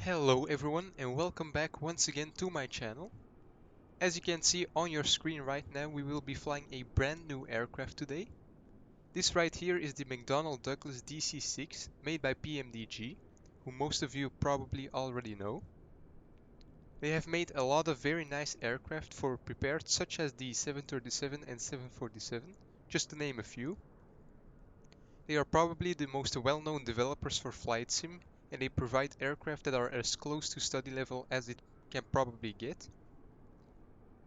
Hello everyone and welcome back once again to my channel. As you can see on your screen right now, we will be flying a brand new aircraft today. This right here is the McDonnell Douglas DC-6 made by PMDG, who most of you probably already know. They have made a lot of very nice aircraft for prepared, such as the 737 and 747, just to name a few. They are probably the most well-known developers for flight sim, and they provide aircraft that are as close to study level as it can probably get.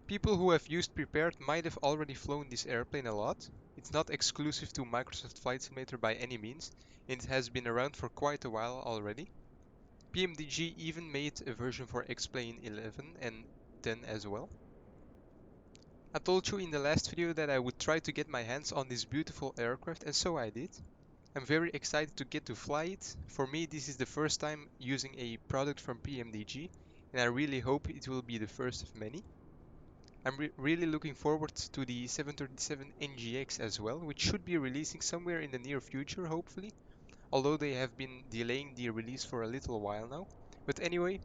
People who have used Prepared might have already flown this airplane a lot. It's not exclusive to Microsoft Flight Simulator by any means, and it has been around for quite a while already. PMDG even made a version for X-Plane 11 and 10 as well. I told you in the last video that I would try to get my hands on this beautiful aircraft, and so I did. I'm very excited to get to fly it. For me, this is the first time using a product from PMDG, and I really hope it will be the first of many. I'm really looking forward to the 737 NGX as well, which should be releasing somewhere in the near future, hopefully. Although they have been delaying the release for a little while now. But anyway,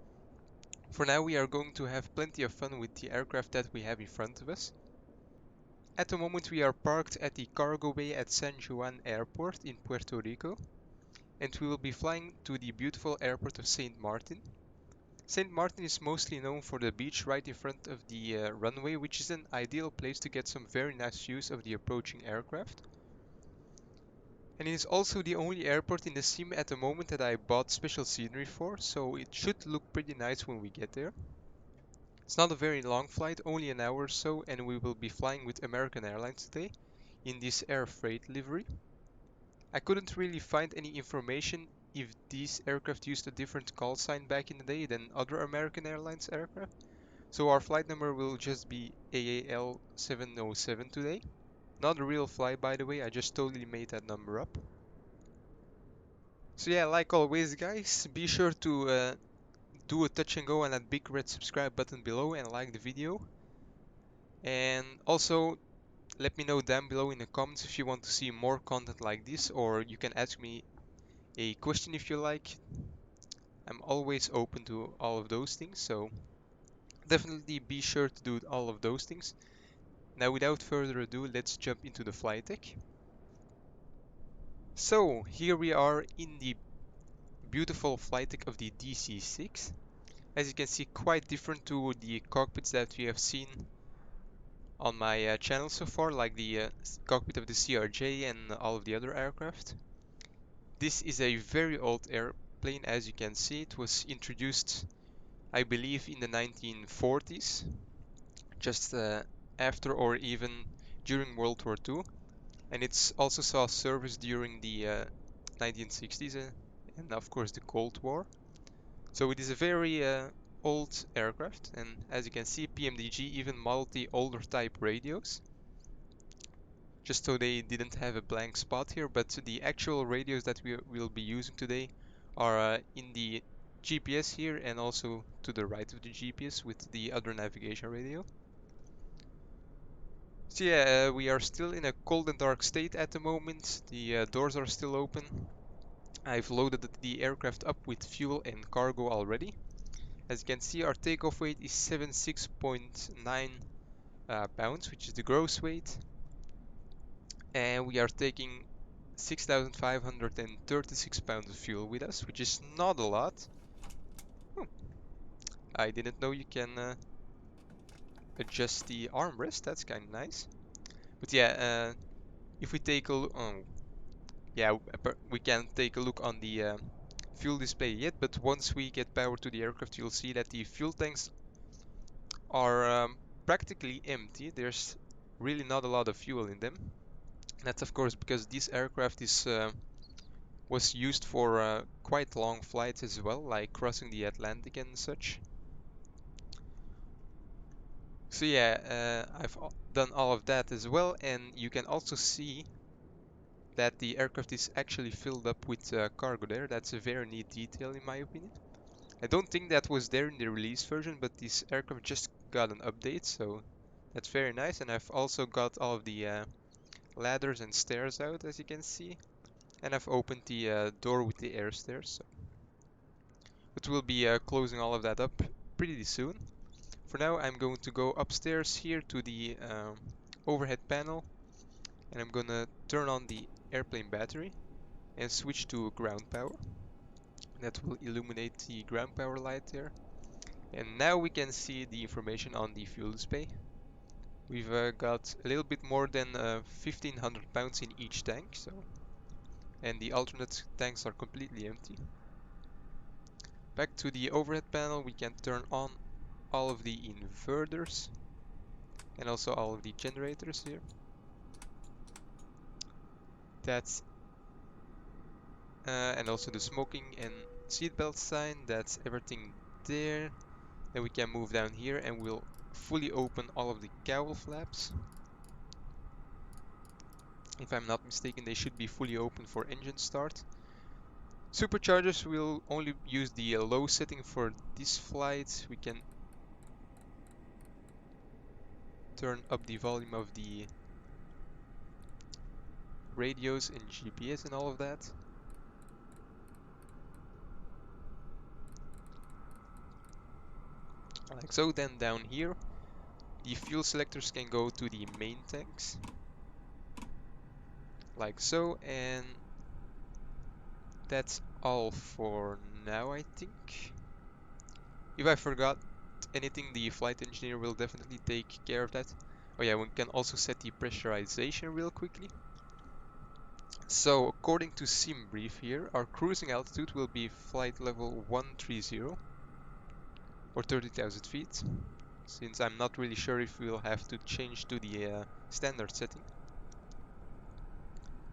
for now we are going to have plenty of fun with the aircraft that we have in front of us. At the moment we are parked at the cargo bay at San Juan Airport in Puerto Rico. And we will be flying to the beautiful airport of St-Maarten. St-Maarten is mostly known for the beach right in front of the runway, which is an ideal place to get some very nice views of the approaching aircraft. And it is also the only airport in the sim at the moment that I bought special scenery for, so it should look pretty nice when we get there. It's not a very long flight, only an hour or so, and we will be flying with American Airlines today in this air freight livery. I couldn't really find any information if these aircraft used a different call sign back in the day than other American Airlines aircraft, so our flight number will just be AAL 707 today. Not a real flight, by the way, I just totally made that number up. So yeah, like always guys, be sure to do a touch and go on that big red subscribe button below and like the video. And also let me know down below in the comments if you want to see more content like this, or you can ask me a question if you like. I'm always open to all of those things, so definitely be sure to do all of those things. Now without further ado, let's jump into the flight deck. So here we are in the beautiful flight deck of the DC-6. As you can see, quite different to the cockpits that we have seen on my channel so far, like the cockpit of the CRJ and all of the other aircraft. This is a very old airplane, as you can see. It was introduced, I believe, in the 1940s, just after or even during World War II. And it's also saw service during the 1960s and of course the Cold War. So it is a very old aircraft, and as you can see, PMDG even modeled the older type radios, just so they didn't have a blank spot here. But the actual radios that we will be using today are in the GPS here, and also to the right of the GPS with the other navigation radio. So yeah, we are still in a cold and dark state at the moment. The doors are still open. I've loaded the aircraft up with fuel and cargo already. As you can see, our takeoff weight is 76.9 pounds, which is the gross weight. And we are taking 6,536 pounds of fuel with us, which is not a lot. Oh, I didn't know you can adjust the armrest. That's kind of nice. But yeah, if we take a look, yeah, we can take a look on the fuel display yet. But once we get power to the aircraft, you'll see that the fuel tanks are practically empty. There's really not a lot of fuel in them. That's of course because this aircraft was used for quite long flights as well, like crossing the Atlantic and such. So yeah, I've done all of that as well, and you can also see that the aircraft is actually filled up with cargo there. That's a very neat detail in my opinion. I don't think that was there in the release version, but this aircraft just got an update, so that's very nice. And I've also got all of the ladders and stairs out, as you can see. And I've opened the door with the air stairs. So But we'll be closing all of that up pretty soon. For now, I'm going to go upstairs here to the overhead panel, and I'm gonna turn on the airplane battery and switch to ground power. That will illuminate the ground power light there. And now we can see the information on the fuel display. We've got a little bit more than 1500 pounds in each tank, and the alternate tanks are completely empty. Back to the overhead panel, we can turn on all of the inverters and also all of the generators here. That's and also the smoking and seatbelt sign. That's everything there. Then we can move down here and we'll fully open all of the cowl flaps. If I'm not mistaken, they should be fully open for engine start. Superchargers, will only use the low setting for this flight. We can turn up the volume of the radios and GPS and all of that. Like so. Then down here, the fuel selectors can go to the main tanks. Like so, and that's all for now, I think. If I forgot anything, the flight engineer will definitely take care of that. Oh yeah, we can also set the pressurization real quickly. So, according to sim brief here, our cruising altitude will be flight level 130 or 30,000 feet, since I'm not really sure if we'll have to change to the standard setting.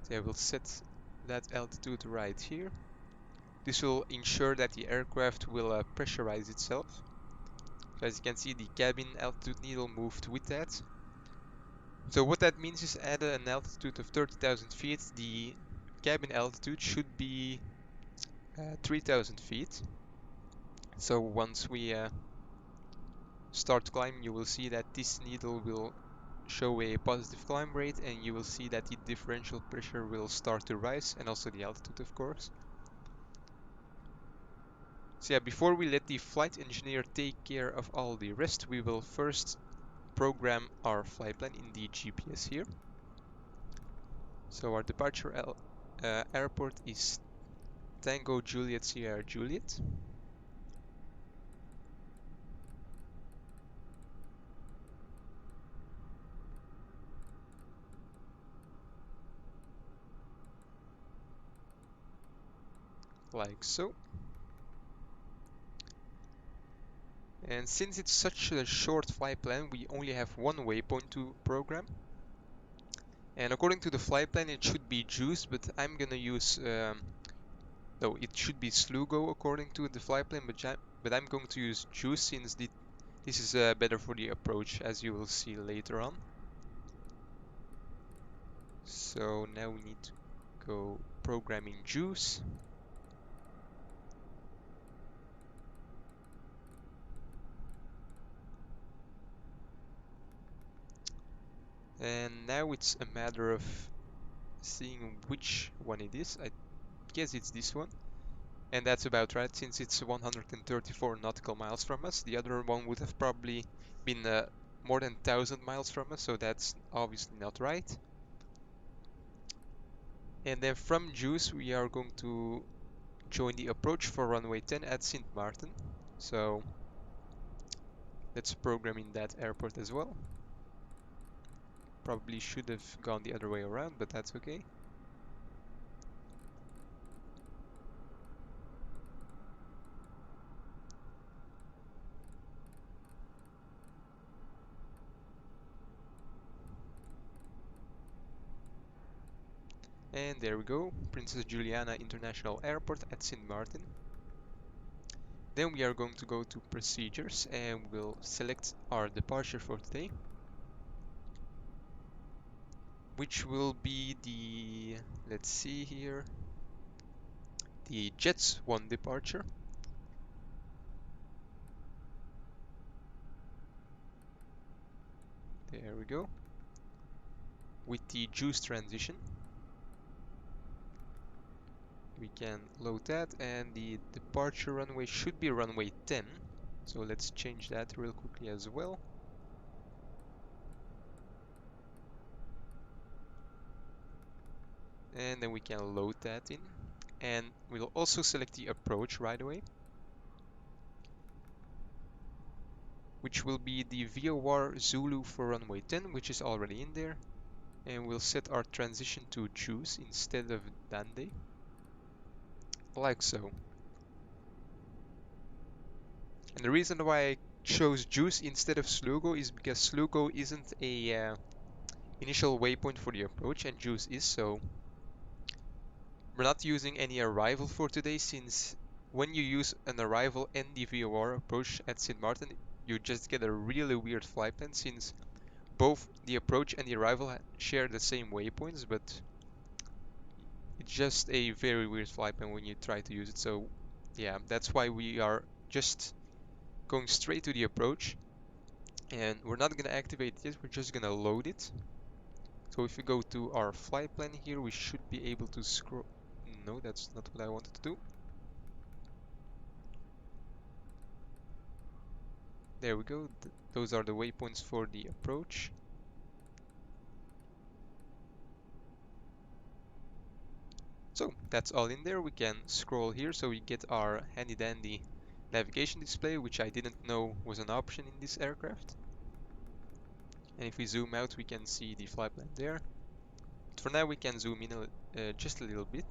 So I will set that altitude right here. This will ensure that the aircraft will pressurize itself. So as you can see, the cabin altitude needle moved with that. So what that means is at an altitude of 30,000 feet, the cabin altitude should be 3,000 feet. So once we start climbing, you will see that this needle will show a positive climb rate, and you will see that the differential pressure will start to rise, and also the altitude, of course. So yeah, before we let the flight engineer take care of all the rest, we will first program our flight plan in the GPS here. So our departure airport is Tango Juliet Sierra Juliet. Like so. And since it's such a short flight plan, we only have one waypoint to program. And according to the flight plan, it should be juice, but I'm gonna use no, it should be Slugo according to the flight plan, but I'm going to use juice since this is better for the approach, as you will see later on. So now we need to go programming juice. And now it's a matter of seeing which one it is. I guess it's this one. And that's about right, since it's 134 nautical miles from us. The other one would have probably been more than 1,000 miles from us, so that's obviously not right. And then from Juice, we are going to join the approach for runway 10 at St-Maarten. So let's program in that airport as well. Probably should have gone the other way around, but that's okay. And there we go, Princess Juliana International Airport at St-Maarten. Then we are going to go to procedures and we'll select our departure for today, which will be the, let's see here, the Jets 1 departure. There we go, with the juice transition. We can load that, and the departure runway should be runway 10. So let's change that real quickly as well. And then we can load that in. And we'll also select the approach right away, which will be the VOR Zulu for runway 10, which is already in there. And we'll set our transition to juice instead of Dande, like so. And the reason why I chose juice instead of Slugo is because Slugo isn't a initial waypoint for the approach, and juice is, so we're not using any arrival for today, since when you use an arrival and the VOR approach at St-Maarten, you just get a really weird flight plan, since both the approach and the arrival share the same waypoints, but it's just a very weird flight plan when you try to use it. So yeah, that's why we are just going straight to the approach, and we're not going to activate it yet, we're just going to load it. So if we go to our flight plan here, we should be able to scroll. No, that's not what I wanted to do. There we go. Those are the waypoints for the approach. So that's all in there. We can scroll here, so we get our handy dandy navigation display, which I didn't know was an option in this aircraft. And if we zoom out, we can see the flight plan there. But for now, we can zoom in just a little bit.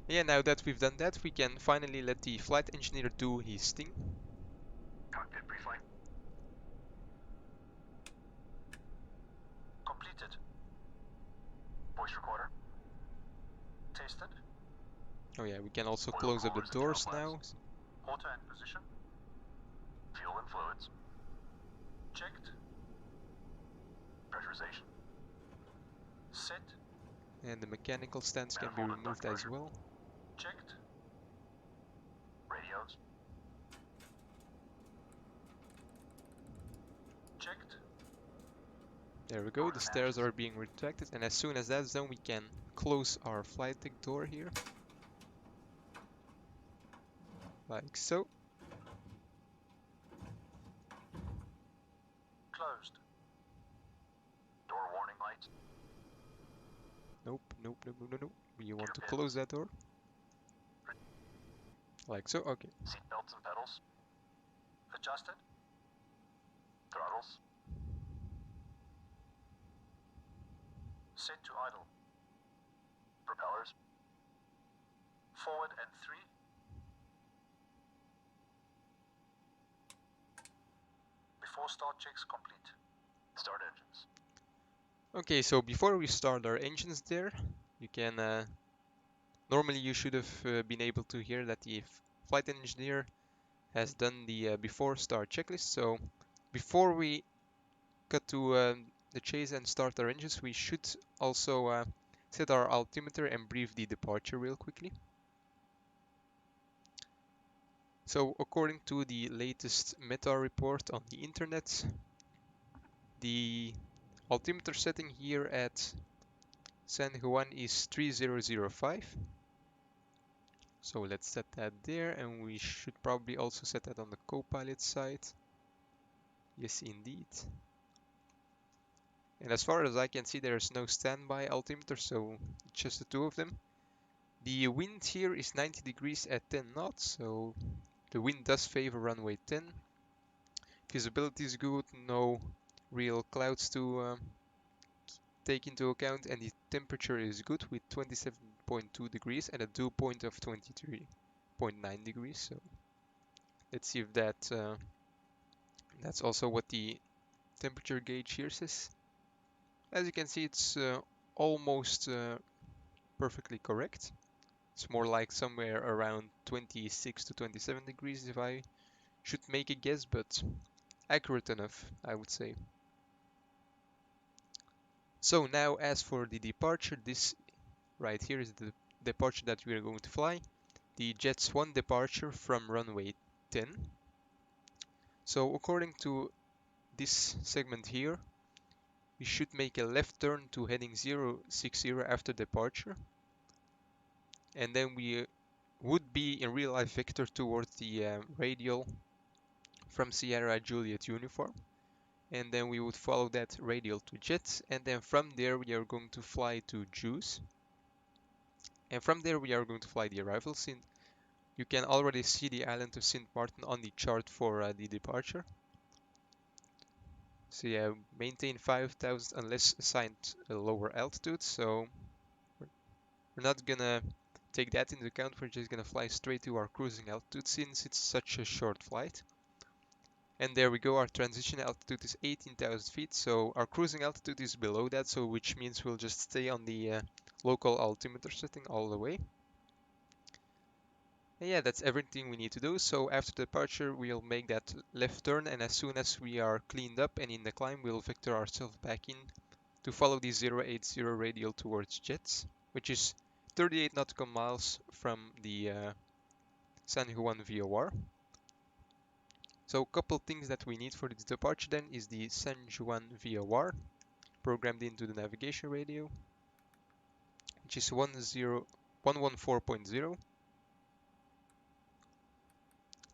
Yeah, now that we've done that, we can finally let the flight engineer do his thing. Cockpit preflight. Completed. Voice recorder. Tasted. Oh yeah, we can also close up the doors now. Auto and position. Fuel and fluids. Checked. Pressurization. Set. And the mechanical stands can be removed as well. Checked. Radios. Checked. There we go, the stairs are being retracted, and as soon as that's done, we can close our flight deck door here. Like so. Closed. Door warning lights. Nope, nope, nope, nope, nope, nope. We want to close that door. Like so, okay. Seat belts and pedals. Adjusted. Throttles. Set to idle. Propellers. Forward and 3. Before start checks complete. Start engines. Okay, so before we start our engines there, you can normally you should have been able to hear that the flight engineer has done the before start checklist. So before we cut to the chase and start our engines, we should also set our altimeter and brief the departure real quickly. So according to the latest meta report on the internet, the altimeter setting here at San Juan is 3005. So let's set that there, and we should probably also set that on the co-pilot side. Yes, indeed. And as far as I can see, there's no standby altimeter, so it's just the two of them. The wind here is 90 degrees at 10 knots, so the wind does favor runway 10. Visibility is good, no real clouds to take into account, and the temperature is good with 27.2 degrees and a dew point of 23.9 degrees. So let's see if that's also what the temperature gauge here says. As you can see, it's almost perfectly correct. It's more like somewhere around 26 to 27 degrees if I should make a guess, but accurate enough, I would say. So now as for the departure, this right here is the departure that we are going to fly. The Jets 1 departure from runway 10. So according to this segment here, we should make a left turn to heading 060 after departure. and then we would be in real life vector towards the radial from Sierra Juliet uniform, and then we would follow that radial to jets, and then from there we are going to fly to Juice, and from there we are going to fly the arrival scene. You can already see the island of St-Maarten on the chart for the departure. So yeah, maintain 5,000 unless assigned a lower altitude, so we're not gonna take that into account. We're just gonna fly straight to our cruising altitude since it's such a short flight. And there we go, our transition altitude is 18,000 feet, so our cruising altitude is below that, so which means we'll just stay on the local altimeter setting all the way. And yeah, that's everything we need to do. So after departure, we'll make that left turn, and as soon as we are cleaned up and in the climb, we'll vector ourselves back in to follow the 080 radial towards jets, which is 38 nautical miles from the San Juan VOR. So a couple things that we need for the departure then is the San Juan VOR programmed into the navigation radio, which is 114.0,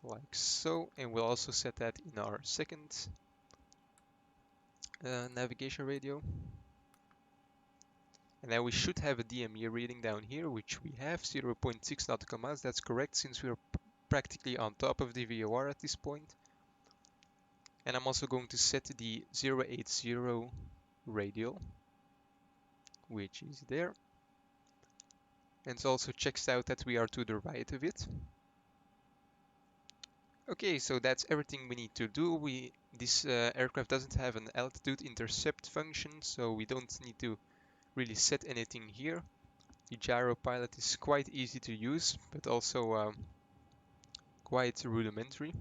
like so, and we'll also set that in our second navigation radio. And now we should have a DME reading down here, which we have 0.6 nautical miles. That's correct since we're practically on top of the VOR at this point. And I'm also going to set the 080 radial, which is there. And it also checks out that we are to the right of it. Okay, so that's everything we need to do. This aircraft doesn't have an altitude intercept function, so we don't need to really set anything here. The Joeypilotyt is quite easy to use, but also quite rudimentary.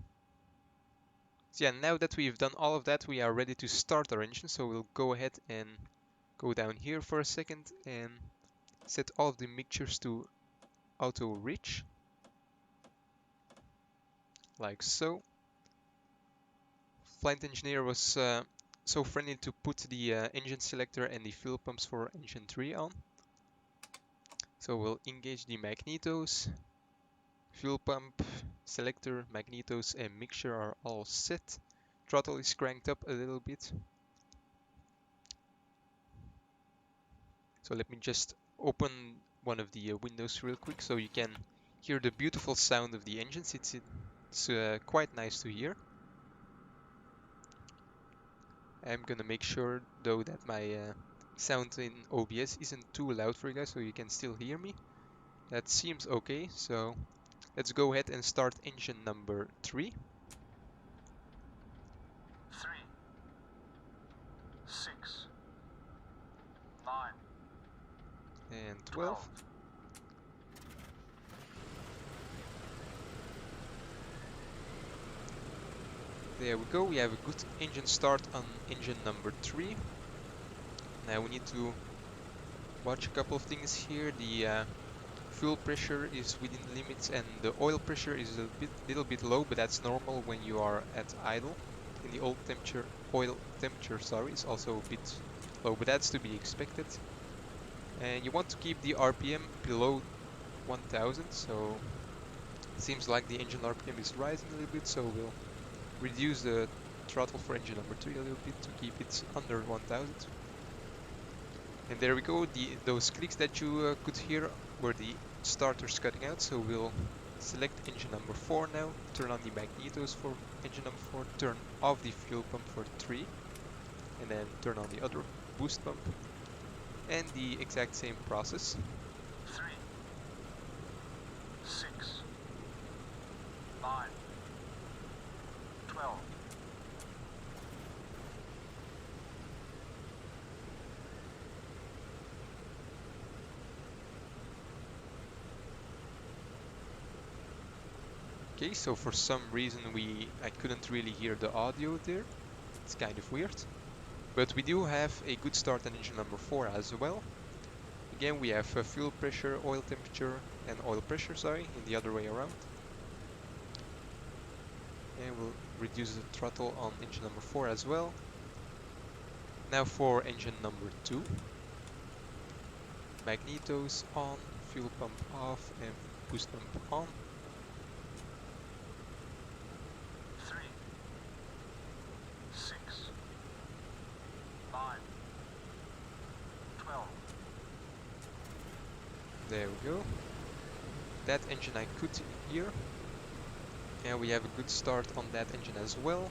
So yeah, now that we've done all of that, we are ready to start our engine. So we'll go ahead and go down here for a second and set all of the mixtures to auto reach, like so. Flight engineer was so friendly to put the engine selector and the fuel pumps for engine 3 on. So we'll engage the magnetos, fuel pump, selector, magnetos and mixture are all set. Throttle is cranked up a little bit. So let me just open one of the windows real quick so you can hear the beautiful sound of the engines. It's quite nice to hear. I'm gonna make sure though that my sound in OBS isn't too loud for you guys so you can still hear me. That seems okay, so let's go ahead and start engine number 3. 3, 6, 9, And 12. There we go, we have a good engine start on engine number 3. Now we need to watch a couple of things here. The fuel pressure is within limits and the oil pressure is a little bit low, but that's normal when you are at idle. And the oil temperature is also a bit low, but that's to be expected. And you want to keep the RPM below 1000, so it seems like the engine RPM is rising a little bit, so we'll reduce the throttle for engine number 3 a little bit to keep it under 1000. And there we go, those clicks that you could hear were the starters cutting out, so we'll select engine number 4 now, turn on the magnetos for engine number 4, turn off the fuel pump for 3, and then turn on the other boost pump, and the exact same process. 3, 6, 9, 12. Okay, so for some reason I couldn't really hear the audio there. It's kind of weird. But we do have a good start on engine number 4 as well. Again, we have fuel pressure, oil temperature, and oil pressure, in the other way around. And we'll reduce the throttle on engine number 4 as well. Now for engine number 2. Magnetos on, fuel pump off and boost pump on. 3, 6, 9, 12. There we go. That engine I could hear. And we have a good start on that engine as well.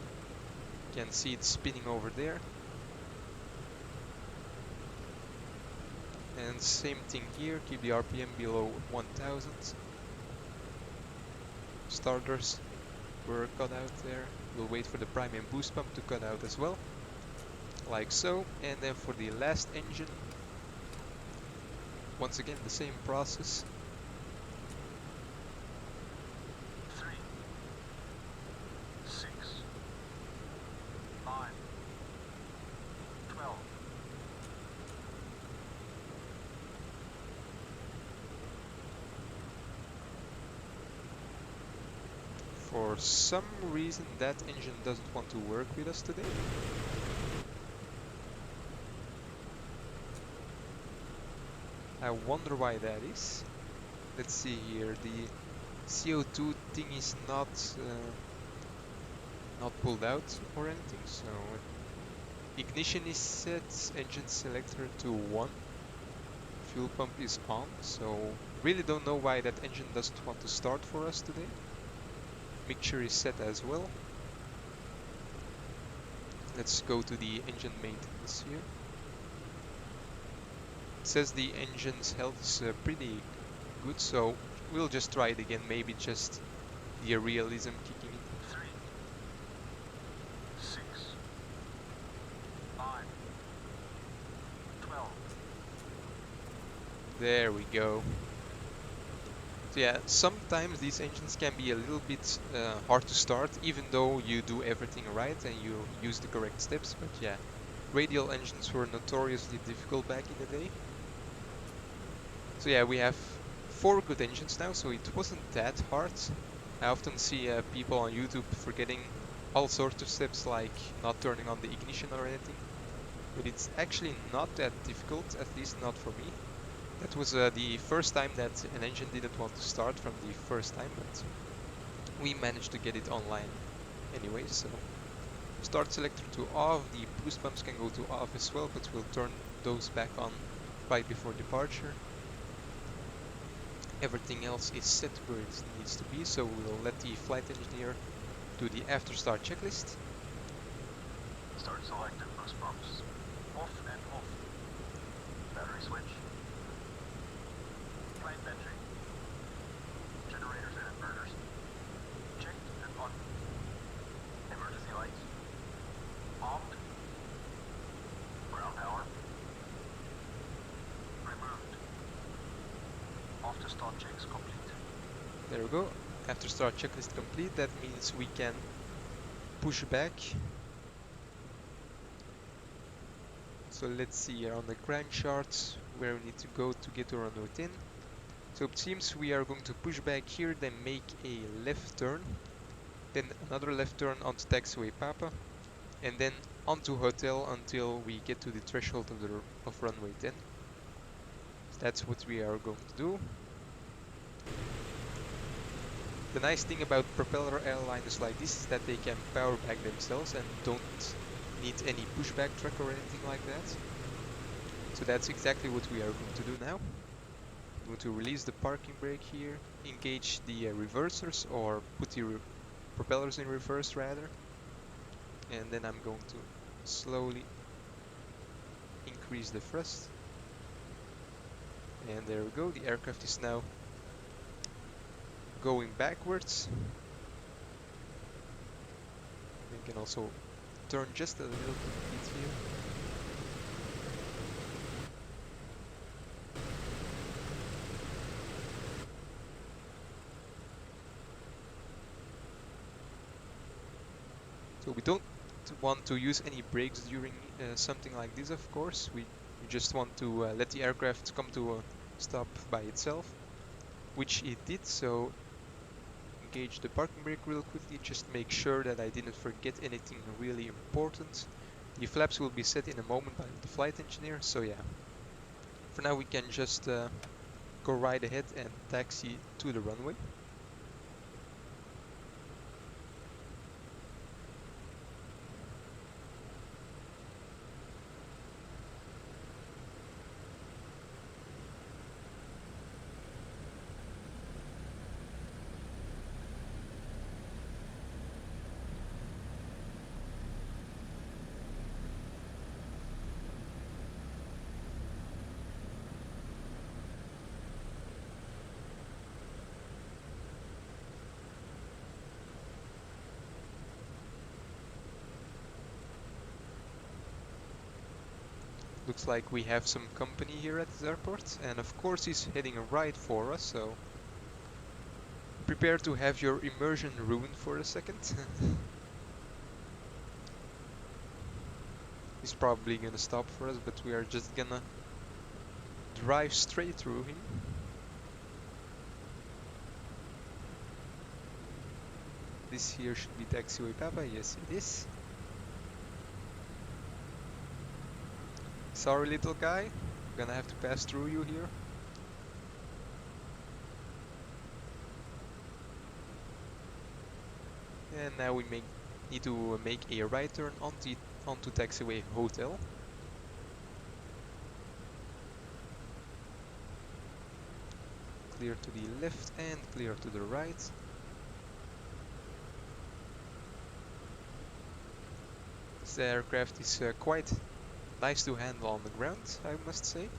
You can see it spinning over there. And same thing here, keep the RPM below 1000. Starters were cut out there. We'll wait for the prime and boost pump to cut out as well. Like so. And then for the last engine, once again the same process. 3, 6, 9, 12. For some reason that engine doesn't want to work with us today. I wonder why that is. Let's see here, the CO2 thing is not pulled out or anything, so ignition is set, engine selector to 1, fuel pump is on, so really don't know why that engine doesn't want to start for us today. Mixture is set as well. Let's go to the engine maintenance here. It says the engine's health is pretty good, so we'll just try it again, maybe just the realism kicking in. 3, 6, 9, 12. There we go. So yeah, sometimes these engines can be a little bit hard to start, even though you do everything right and you use the correct steps. But yeah, radial engines were notoriously difficult back in the day. So yeah, we have 4 good engines now, so it wasn't that hard. I often see people on YouTube forgetting all sorts of steps, like not turning on the ignition or anything. But it's actually not that difficult, at least not for me. That was the first time that an engine didn't want to start from the first time, but we managed to get it online anyway. So start selector to off, the boost pumps can go to off as well, but we'll turn those back on right before departure. Everything else is set where it needs to be, so we'll let the flight engineer do the after start checklist. Start selected, boost pumps. Off and off. Battery switch. Plane benching. Generators and inverters. Checked and on. Emergency lights. Armed. Ground power. Removed. After start checks complete. There we go. After start checklist complete, that means we can push back. So let's see here on the crankshaft where we need to go to get to runway 10. So it seems we are going to push back here, then make a left turn, then another left turn onto taxiway Papa, and then onto hotel until we get to the threshold of runway 10. So that's what we are going to do. The nice thing about propeller airliners like this is that they can power back themselves and don't need any pushback truck or anything like that. So that's exactly what we are going to do now. I'm going to release the parking brake here, engage the reversers, or put the propellers in reverse rather, and then I'm going to slowly increase the thrust. And there we go, the aircraft is now going backwards. We can also turn just a little bit here. So we don't want to use any brakes during something like this, of course. We just want to let the aircraft come to a stop by itself, which it did. So engage the parking brake real quickly, just make sure that I didn't forget anything really important. The flaps will be set in a moment by the flight engineer, so yeah. For now we can just go right ahead and taxi to the runway. Looks like we have some company here at this airport, and of course he's heading right for us, so prepare to have your immersion ruined for a second. He's probably gonna stop for us, but we are just gonna drive straight through him. This here should be taxiway Papa, yes it is. Sorry little guy, gonna have to pass through you here. And now we need to make a right turn onto taxiway hotel. Clear to the left and clear to the right. This aircraft is quite nice to handle on the ground, I must say.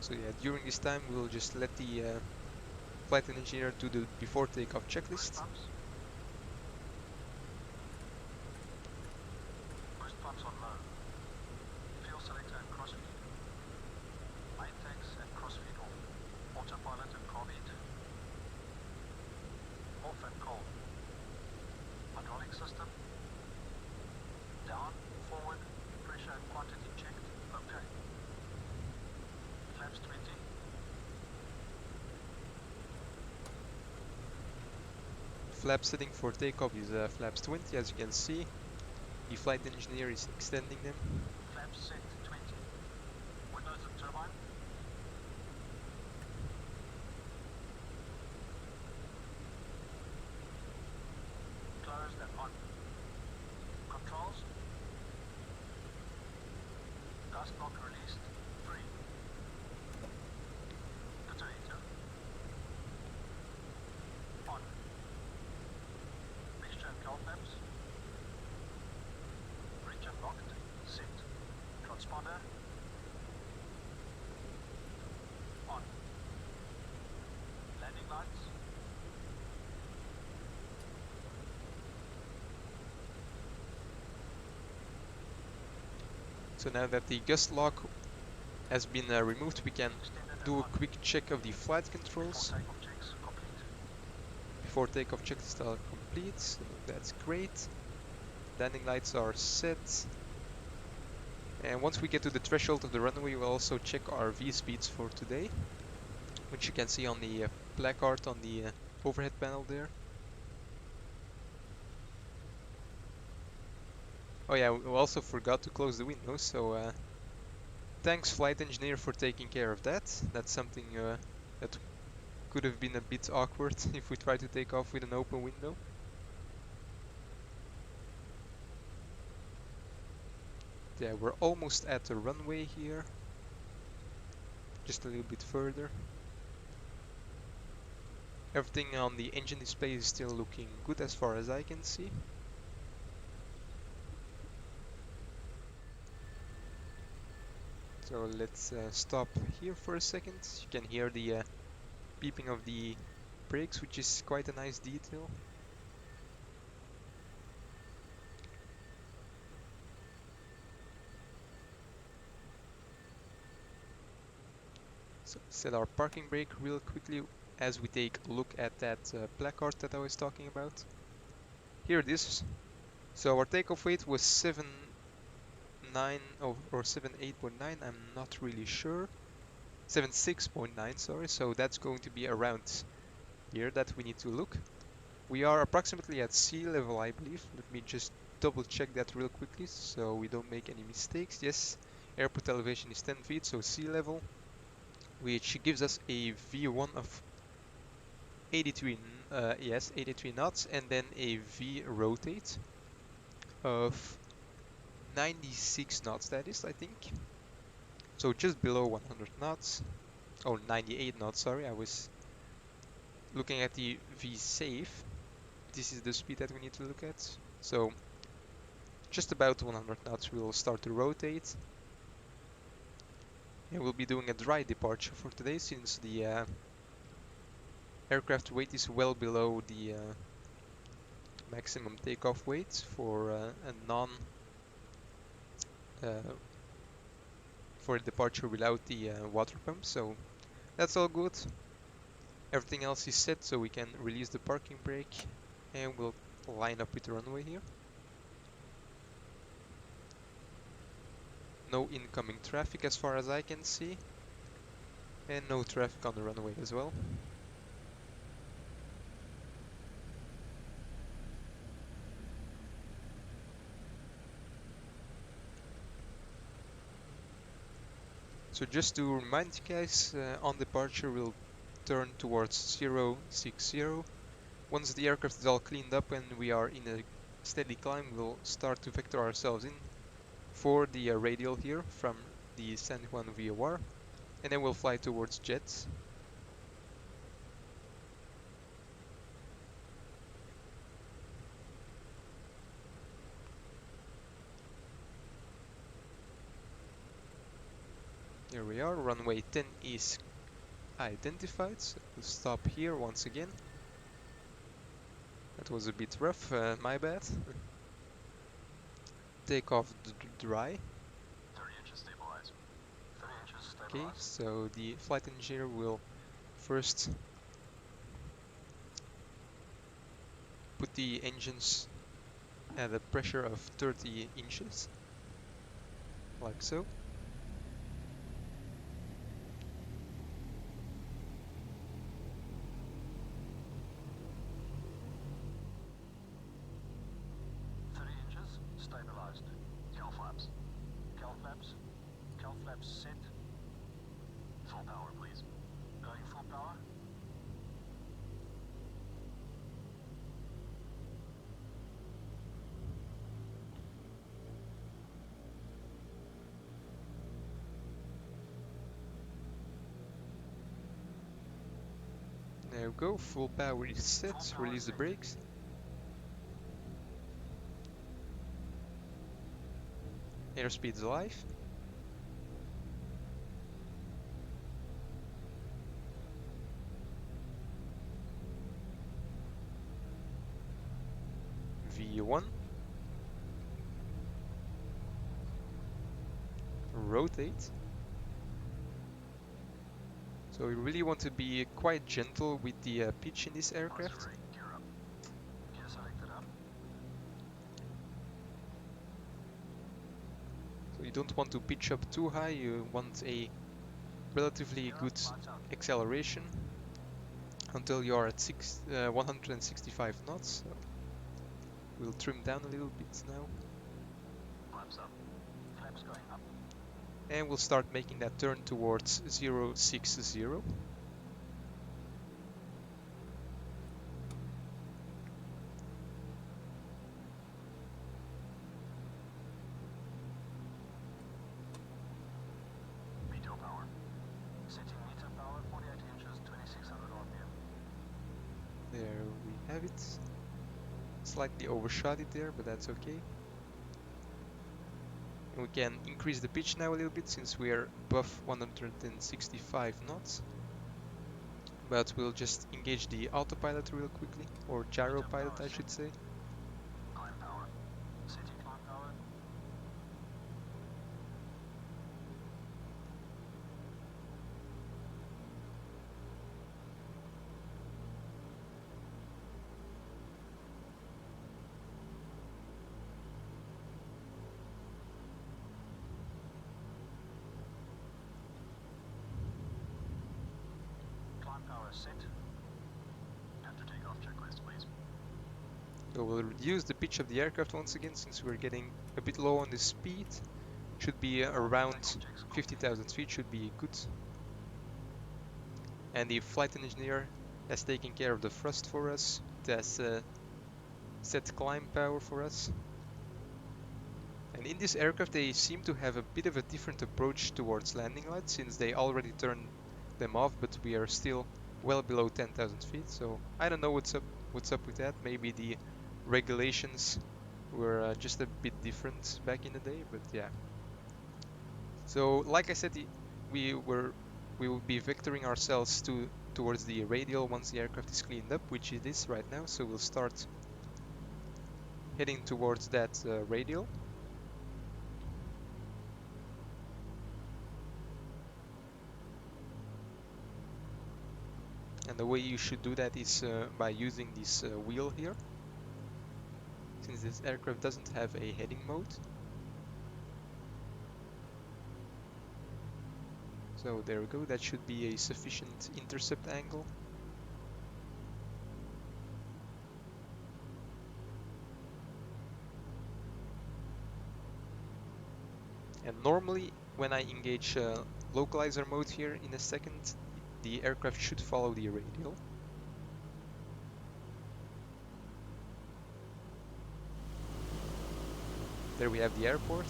So yeah, during this time we'll just let the flight engineer do the before takeoff checklist. Boost pumps on low. Fuel selector and crossfeed. Main tanks and crossfeed off. Autopilot and carbeat. Off and cold. Hydraulic system. Down, forward, pressure and quantity checked. Okay. Flaps 20. Flap setting for takeoff is flaps 20, as you can see. The flight engineer is extending them. Flaps set 20. Windows and turbine. Closed and on. Controls. Dust lock released. Free. Detonator. On. Mixture and cowl flaps. Bridge unlocked. Set. Transponder. On. Landing lights. So now that the gust lock has been removed, we can Extended do a and on. quick check of the flight controls. Before takeoff checks complete. Before takeoff checklist are complete, so that's great. Landing lights are set. And once we get to the threshold of the runway, we'll also check our V-speeds for today, which you can see on the placard on the overhead panel there. Oh yeah, we also forgot to close the windows, so thanks flight engineer for taking care of that. That's something that could have been a bit awkward if we try to take off with an open window. Yeah, we're almost at the runway here. Just a little bit further. Everything on the engine display is still looking good as far as I can see. So let's stop here for a second. You can hear the beeping of the brakes, which is quite a nice detail. So set our parking brake real quickly as we take a look at that placard that I was talking about. Here it is. So our takeoff weight was 7.9 or 7.8.9, I'm not really sure. 7.6.9, sorry, so that's going to be around here that we need to look. We are approximately at sea level, I believe. Let me just double check that real quickly so we don't make any mistakes. Yes, airport elevation is 10 feet, so sea level, which gives us a V1 of 83, 83 knots, and then a V rotate of 96 knots, that is, I think. So just below 100 knots. Oh, 98 knots, sorry, I was looking at the V safe. This is the speed that we need to look at. So just about 100 knots we'll start to rotate. And we'll be doing a dry departure for today since the aircraft weight is well below the maximum takeoff weight for a non for a departure without the water pump. So that's all good. Everything else is set, so we can release the parking brake and we'll line up with the runway here. No incoming traffic as far as I can see, and no traffic on the runway as well. So just to remind you guys, on departure we'll turn towards 060. Once the aircraft is all cleaned up and we are in a steady climb, we'll start to vector ourselves in for the radial here from the San Juan VOR, and then we'll fly towards jets. Here we are, runway 10 is identified, so we'll stop here once again. That was a bit rough, my bad. Take off dry. 30 inches stabilize. 30 inches Okay, stabilize. so the flight engineer will first put the engines at a pressure of 30 inches, like so. Stabilized. Cal flaps. Cal flaps. Cal flaps set. Full power, please. Going full power. There we go, full power is set, release the brakes. Airspeed's alive. V1. Rotate. So we really want to be quite gentle with the pitch in this aircraft. Gear up. Gear selected up. So you don't want to pitch up too high, you want a relatively good acceleration until you are at 165 knots. So we'll trim down a little bit now. Flaps up. Flaps going up. And we'll start making that turn towards 060. Meteor power. Setting meter power 48 inches, 2600 RPM. There we have it. Slightly overshot it there, but that's okay. And we can increase the pitch now a little bit since we are above 165 knots. But we'll just engage the autopilot real quickly, or gyro pilot I should say. Climb power. Setting climb power. Climb power set. After takeoff checklist, please. So we'll reduce the pitch of the aircraft once again since we're getting a bit low on the speed. Should be around 50,000 feet, should be good. And the flight engineer has taken care of the thrust for us. It has set climb power for us. And in this aircraft they seem to have a bit of a different approach towards landing lights since they already turned them off, but we are still well below 10,000 feet. So I don't know what's up with that. Maybe the regulations were just a bit different back in the day, but yeah. So like I said, we will be vectoring ourselves towards the radial once the aircraft is cleaned up, which it is right now. So we'll start heading towards that radial. And the way you should do that is by using this wheel here, since this aircraft doesn't have a heading mode. So there we go, that should be a sufficient intercept angle. And normally when I engage localizer mode here in a second, the aircraft should follow the radial. There we have the airport.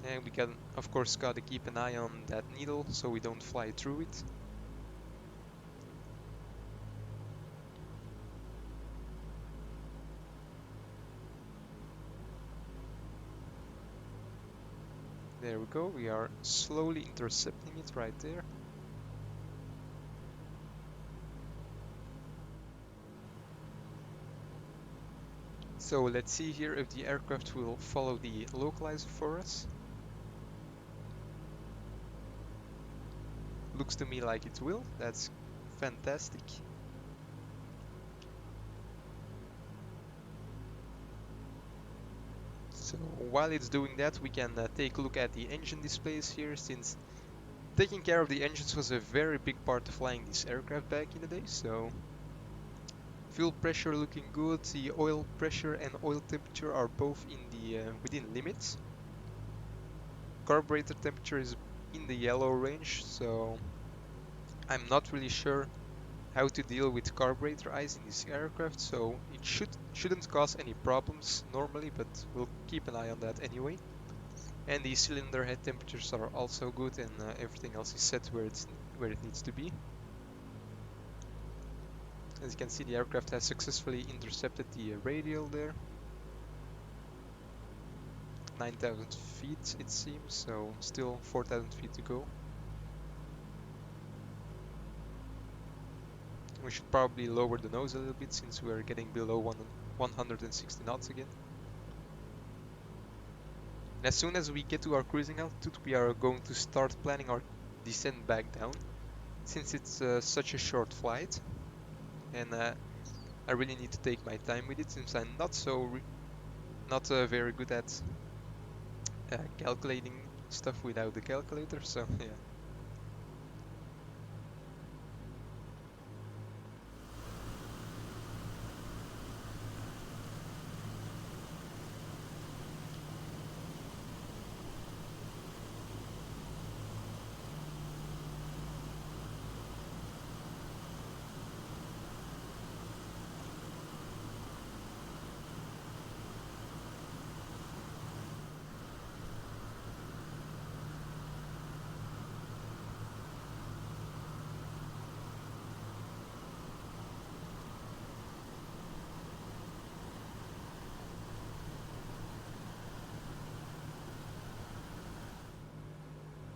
And we can, of course, gotta keep an eye on that needle so we don't fly through it. There we go, we are slowly intercepting it right there. So let's see here if the aircraft will follow the localizer for us. Looks to me like it will. That's fantastic. So while it's doing that, we can take a look at the engine displays here, since taking care of the engines was a very big part of flying this aircraft back in the day. So fuel pressure looking good, the oil pressure and oil temperature are both in the within limits. Carburetor temperature is in the yellow range, so I'm not really sure how to deal with carburetor ice in this aircraft, so it shouldn't cause any problems normally, but we'll keep an eye on that anyway. And the cylinder head temperatures are also good, and everything else is set where it needs to be. As you can see, the aircraft has successfully intercepted the radial there. 9,000 feet it seems, so still 4,000 feet to go. We should probably lower the nose a little bit since we are getting below 160 knots again. And as soon as we get to our cruising altitude, we are going to start planning our descent back down, since it's such a short flight. And I really need to take my time with it, since I'm not very good at calculating stuff without the calculator, so yeah.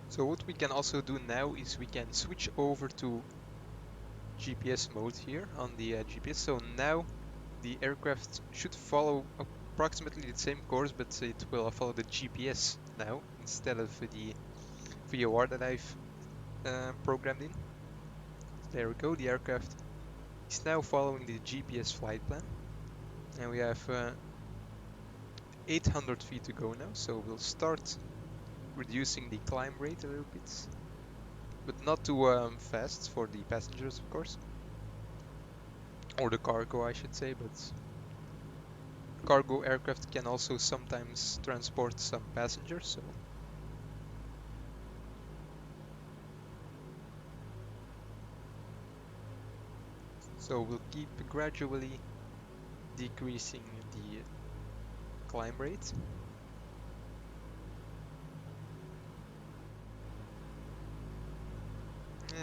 So what we can also do now is we can switch over to GPS mode here on the GPS. So now the aircraft should follow approximately the same course, but it will follow the GPS now instead of the VOR that I've programmed in. There we go, the aircraft is now following the GPS flight plan. And we have 800 feet to go now, so we'll start reducing the climb rate a little bit. but not too fast for the passengers, of course, or the cargo, I should say. But cargo aircraft can also sometimes transport some passengers, so we'll keep gradually decreasing the climb rate.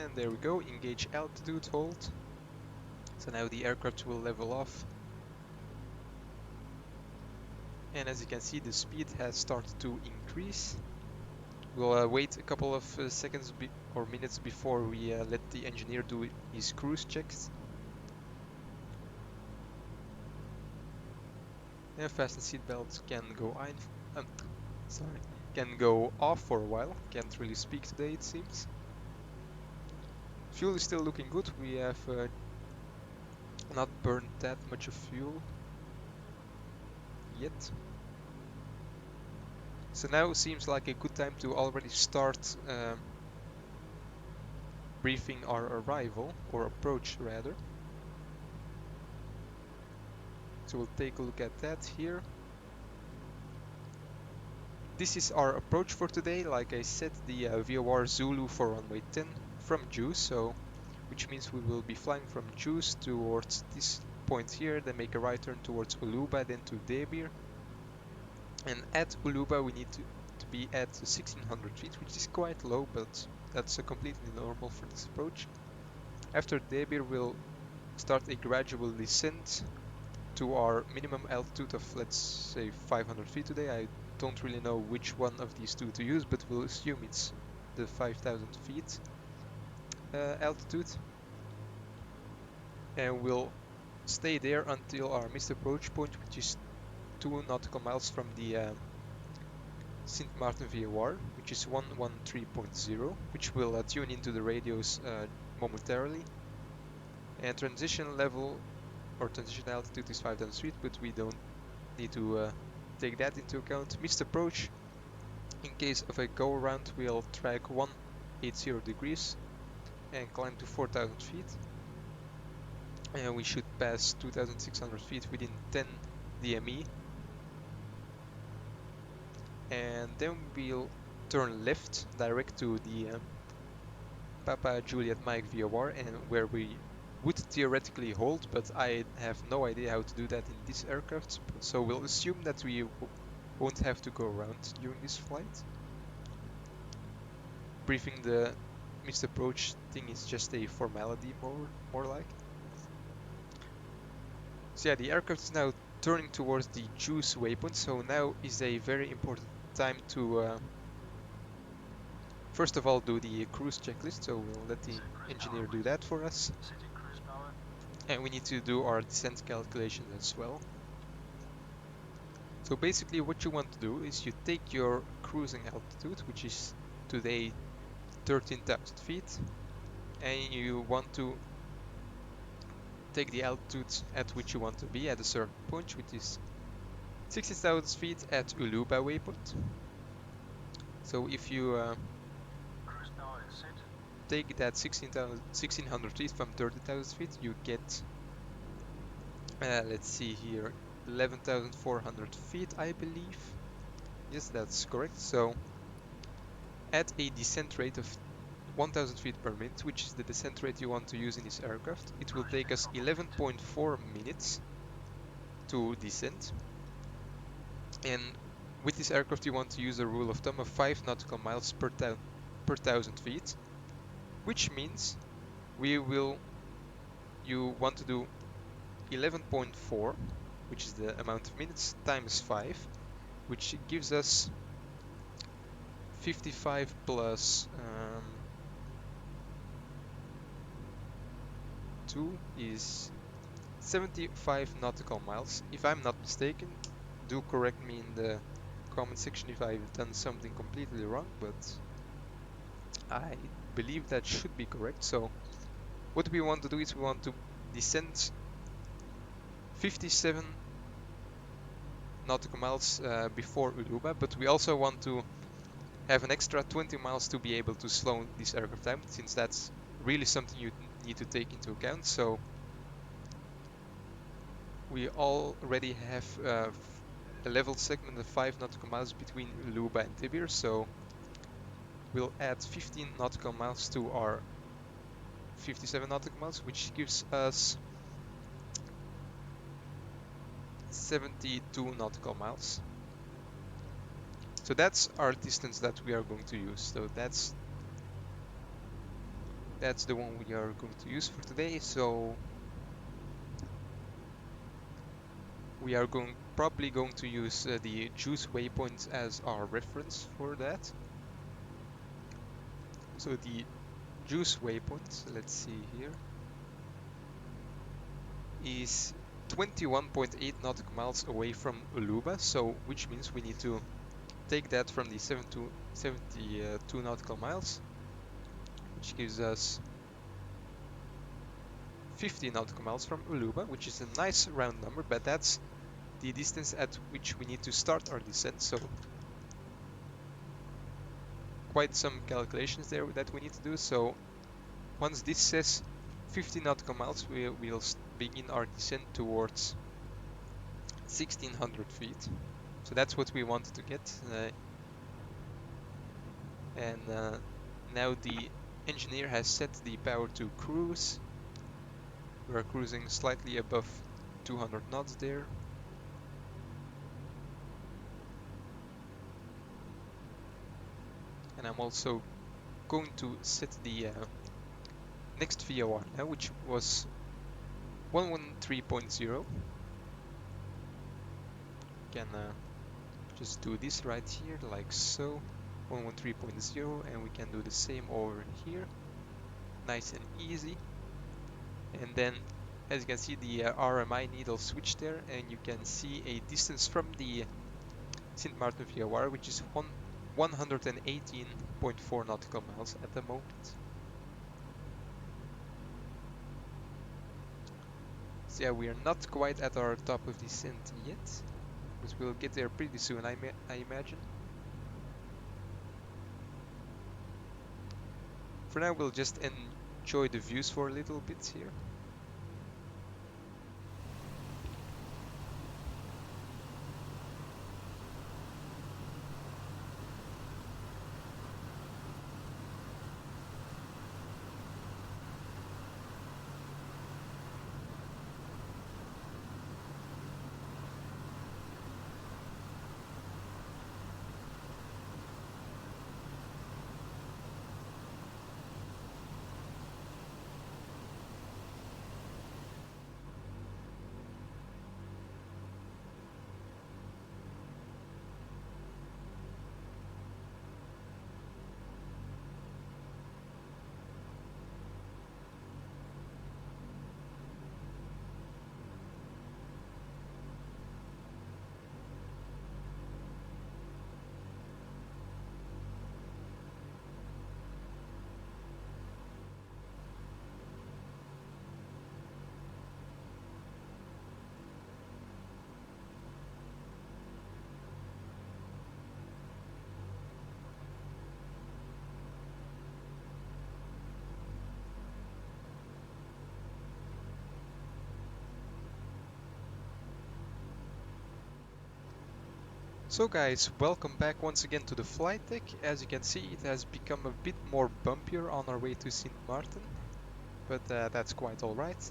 And there we go, engage altitude, hold. So now the aircraft will level off. And as you can see, the speed has started to increase. We'll wait a couple of seconds or minutes before we let the engineer do his cruise checks. And fasten seatbelts can go can go off for a while. Can't really speak today, it seems. Fuel is still looking good. We have not burned that much of fuel yet. So now seems like a good time to already start briefing our arrival, or approach rather. So we'll take a look at that here. This is our approach for today. Like I said, the VOR Zulu for runway 10 from Juice, so which means we will be flying from Juice towards this point here, then make a right turn towards Uluba, then to Debir. And at Uluba we need to be at 1600 feet, which is quite low, but that's completely normal for this approach. After Debir we'll start a gradual descent to our minimum altitude of, let's say, 500 feet today. I don't really know which one of these two to use, but we'll assume it's the 5000 feet altitude. And we'll stay there until our missed approach point, which is 2 nautical miles from the St-Maarten VOR, which is 113.0, which will tune into the radios momentarily. And transition level or transition altitude is 5000 feet, but we don't need to take that into account. Missed approach, in case of a go around, we'll track 180 degrees and climb to 4000 feet. And we should pass 2600 feet within 10 DME. And then we'll turn left direct to the Papa Juliet Mike VOR, and where we would theoretically hold, but I have no idea how to do that in this aircraft, so we'll assume that we won't have to go around during this flight. Briefing the missed approach thing is just a formality, more like. So yeah, the aircraft is now turning towards the Juice waypoint, so now is a very important time to first of all do the cruise checklist, so we'll let the engineer do that for us. And we need to do our descent calculations as well. So basically what you want to do is you take your cruising altitude, which is today 13,000 feet, and you want to take the altitude at which you want to be at a certain point, which is 16,000 feet at Uluba waypoint. So if you take that 1600 feet from 30,000 feet, you get, let's see here, 11,400 feet, I believe. Yes, that's correct. So at a descent rate of 1000 feet per minute, which is the descent rate you want to use in this aircraft, it will take us 11.4 minutes to descend. And with this aircraft you want to use a rule of thumb of 5 nautical miles per 1000 feet, which means you want to do 11.4, which is the amount of minutes, times 5, which gives us 55 plus 2 is 75 nautical miles. If I'm not mistaken, do correct me in the comment section if I've done something completely wrong, but I believe that should be correct. So what we want to do is we want to descend 57 nautical miles before Uluba, but we also want to have an extra 20 miles to be able to slow this aircraft down, since that's really something you need to take into account. So we already have a level segment of 5 nautical miles between Luba and Tibir, so we'll add 15 nautical miles to our 57 nautical miles, which gives us 72 nautical miles. So that's our distance that we are going to use. So that's the one we are going to use for today. So we are probably going to use the juice waypoint as our reference for that. So the juice waypoint, let's see here, is 21.8 nautical miles away from Uluba, so which means we need to take that from the 72 nautical miles, which gives us 50 nautical miles from Uluba, which is a nice round number, but that's the distance at which we need to start our descent, so quite some calculations there that we need to do. So once this says 50 nautical miles, we'll begin our descent towards 1600 feet. So that's what we wanted to get. Now the engineer has set the power to cruise. We're cruising slightly above 200 knots there. And I'm also going to set the next VOR now, which was 113.0. Can just do this right here, like so, 113.0, and we can do the same over here, nice and easy. And then, as you can see, the RMI needle switch there, and you can see a distance from the St-Maarten VOR, which is 118.4 nautical miles at the moment. So yeah, we are not quite at our top of descent yet, but we'll get there pretty soon, I imagine. For now, we'll just enjoy the views for a little bit here. So guys, welcome back once again to the flight deck. As you can see, it has become a bit more bumpier on our way to St-Maarten, but that's quite alright.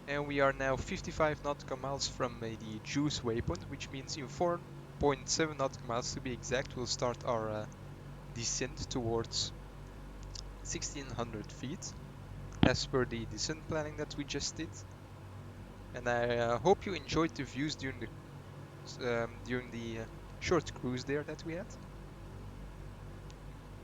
And we are now 55 nautical miles from the juice waypoint, which means in 4.7 nautical miles to be exact, we'll start our descent towards 1600 feet, as per the descent planning that we just did. And I hope you enjoyed the views during the short cruise there that we had.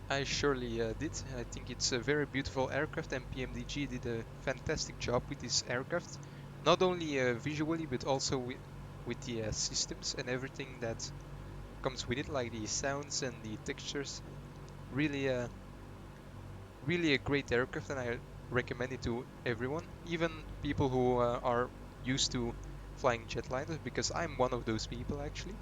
I surely did. I think it's a very beautiful aircraft, and PMDG did a fantastic job with this aircraft, not only visually but also with the systems and everything that comes with it, like the sounds and the textures. Really a great aircraft, and I recommend it to everyone, even people who are used to flying jetliners, because I'm one of those people actually.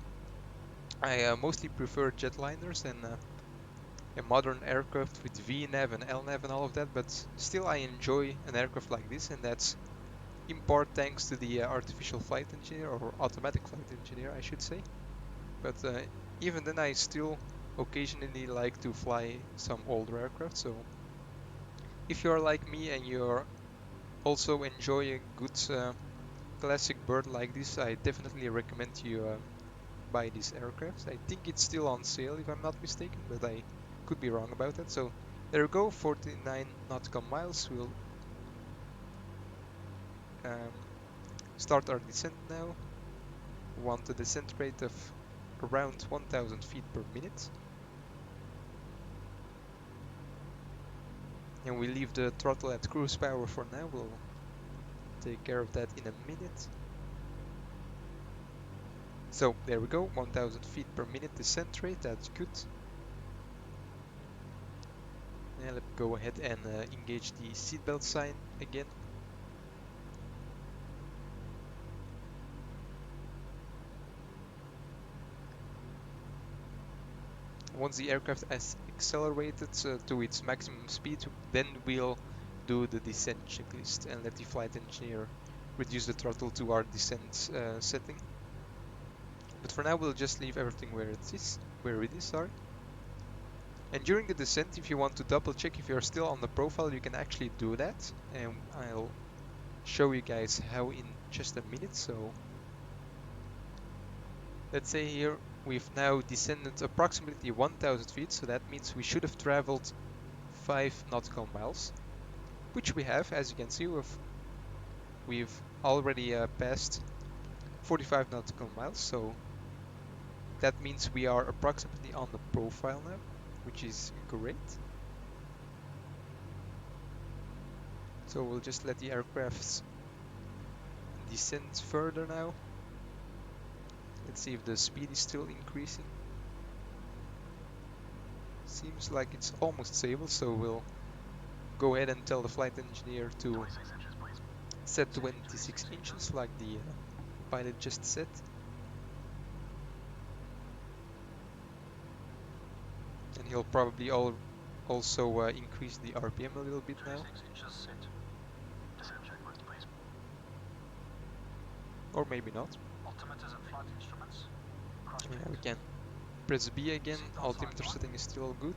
I mostly prefer jetliners and a modern aircraft with VNAV and LNAV and all of that, but still I enjoy an aircraft like this, and that's in part thanks to the artificial flight engineer, or automatic flight engineer I should say. But even then I still occasionally like to fly some older aircraft, so if you're like me and you're also enjoy a good classic bird like this, I definitely recommend you buy this aircraft. I think it's still on sale if I'm not mistaken, but I could be wrong about that. So there we go, 49 nautical miles. We'll um, start our descent now. We want a descent rate of around 1000 feet per minute. And we leave the throttle at cruise power for now. We'll take care of that in a minute. So there we go, 1000 feet per minute descent rate, that's good. And let's go ahead and engage the seatbelt sign again. Once the aircraft has accelerated to its maximum speed, then we'll do the descent checklist and let the flight engineer reduce the throttle to our descent setting. But for now we'll just leave everything where it is, sorry. And during the descent, if you want to double check if you're still on the profile, you can actually do that, and I'll show you guys how in just a minute. So let's say here we've now descended approximately 1000 feet, so that means we should have traveled 5 nautical miles, which we have. As you can see, we've already passed 45 nautical miles, so that means we are approximately on the profile now, which is great. So we'll just let the aircrafts descend further now. Let's see if the speed is still increasing. Seems like it's almost stable, so we'll go ahead and tell the flight engineer to set 26 inches like the pilot just said. And he'll probably also increase the RPM a little bit now. Or maybe not. Yeah, we can press B again. Altimeter setting is still good.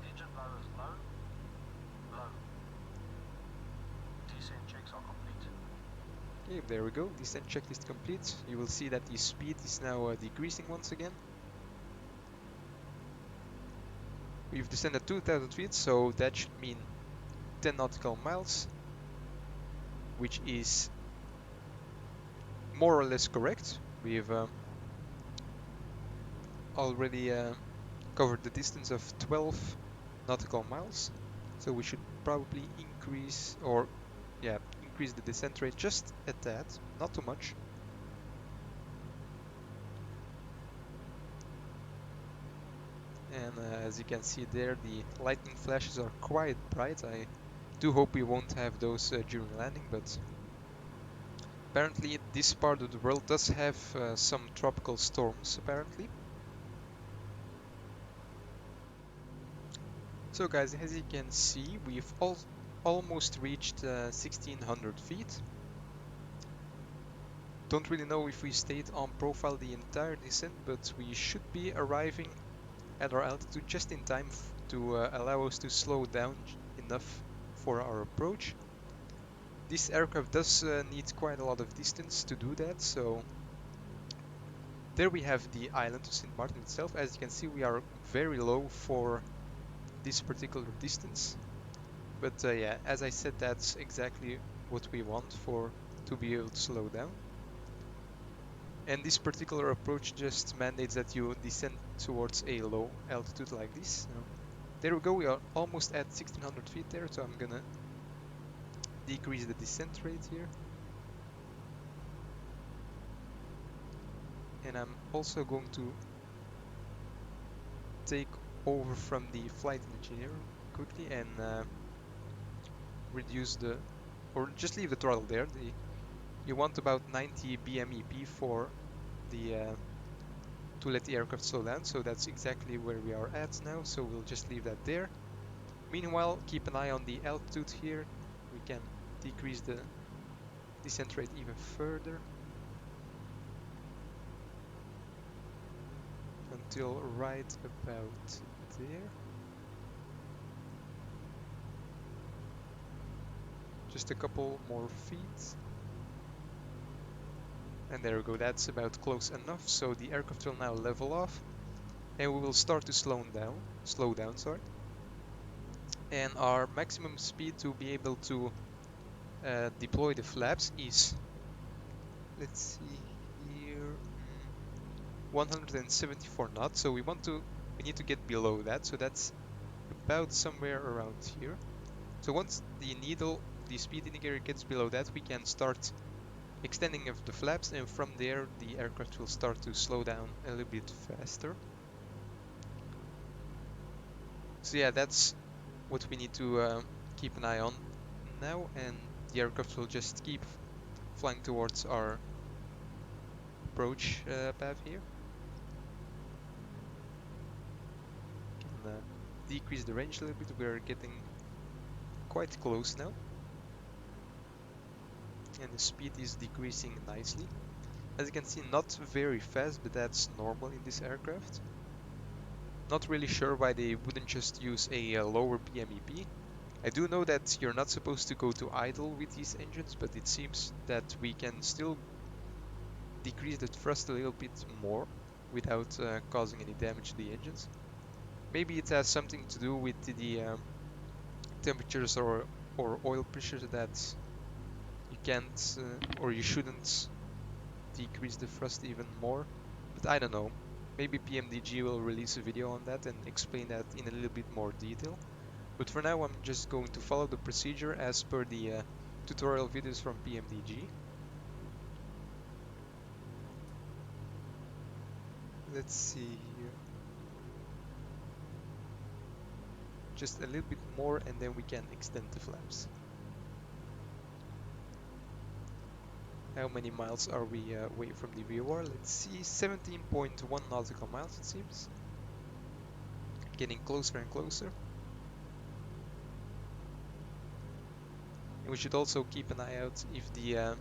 Engine low is low. Low. Descent checks are complete. Okay, there we go. Descent checklist complete. You will see that the speed is now decreasing once again. We've descended 2000 feet, so that should mean 10 nautical miles, which is more or less correct. We've already covered the distance of 12 nautical miles, so we should probably increase the descent rate just at that, not too much. And as you can see there, the lightning flashes are quite bright. I do hope we won't have those during landing, but apparently this part of the world does have some tropical storms, apparently. So guys, as you can see, we've almost reached 1600 feet. Don't really know if we stayed on profile the entire descent, but we should be arriving at our altitude just in time to allow us to slow down enough for our approach. This aircraft does need quite a lot of distance to do that, so there we have the island of St-Maarten itself. As you can see, we are very low for this particular distance, but yeah, as I said, that's exactly what we want to be able to slow down. And this particular approach just mandates that you descend towards a low altitude like this. There we go, we are almost at 1600 feet there, so I'm gonna decrease the descent rate here. And I'm also going to take over from the flight engineer quickly and reduce or just leave the throttle there. You want about 90 BMEP for the to let the aircraft slow down. So that's exactly where we are at now. So we'll just leave that there. Meanwhile, keep an eye on the altitude here. We can decrease the descent rate even further until right about there. Just a couple more feet. And there we go, that's about close enough. So the aircraft will now level off and we will start to slow down, sorry. And our maximum speed to be able to deploy the flaps is, let's see here, 174 knots. So we need to get below that. So that's about somewhere around here. So once the speed indicator gets below that, we can start extending of the flaps, and from there the aircraft will start to slow down a little bit faster. So yeah, that's what we need to keep an eye on now, and the aircraft will just keep flying towards our approach path here. Can decrease the range a little bit. We're getting quite close now, and the speed is decreasing nicely. As you can see, not very fast, but that's normal in this aircraft. Not really sure why they wouldn't just use a lower PMEP. I do know that you're not supposed to go to idle with these engines, but it seems that we can still decrease the thrust a little bit more without causing any damage to the engines. Maybe it has something to do with the temperatures or oil pressures that you can't or you shouldn't decrease the thrust even more, but I don't know. Maybe PMDG will release a video on that and explain that in a little bit more detail. But for now, I'm just going to follow the procedure as per the tutorial videos from PMDG. Let's see here. Just a little bit more and then we can extend the flaps. How many miles are we away from the VOR? Let's see, 17.1 nautical miles it seems. Getting closer and closer. And we should also keep an eye out if the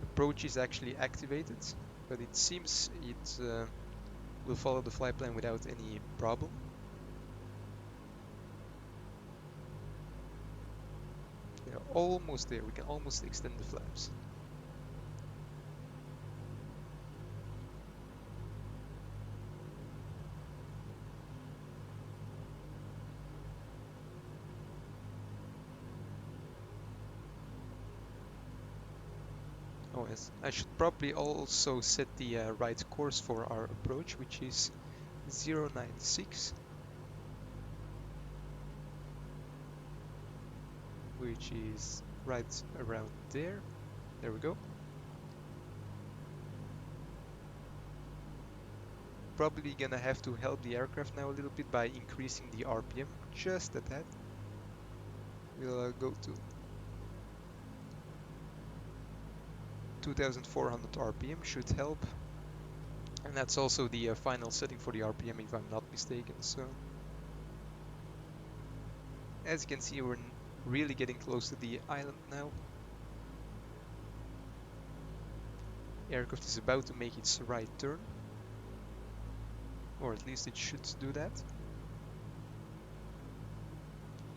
approach is actually activated, but it seems it will follow the flight plan without any problem. Yeah, almost there, we can almost extend the flaps. Oh yes, I should probably also set the right course for our approach, which is 096, which is right around there. There we go. Probably gonna have to help the aircraft now a little bit by increasing the RPM just a tad. We'll go to 2400 RPM, should help. And that's also the final setting for the RPM if I'm not mistaken. So as you can see, we're really getting close to the island now. Aircraft is about to make its right turn, or at least it should do that.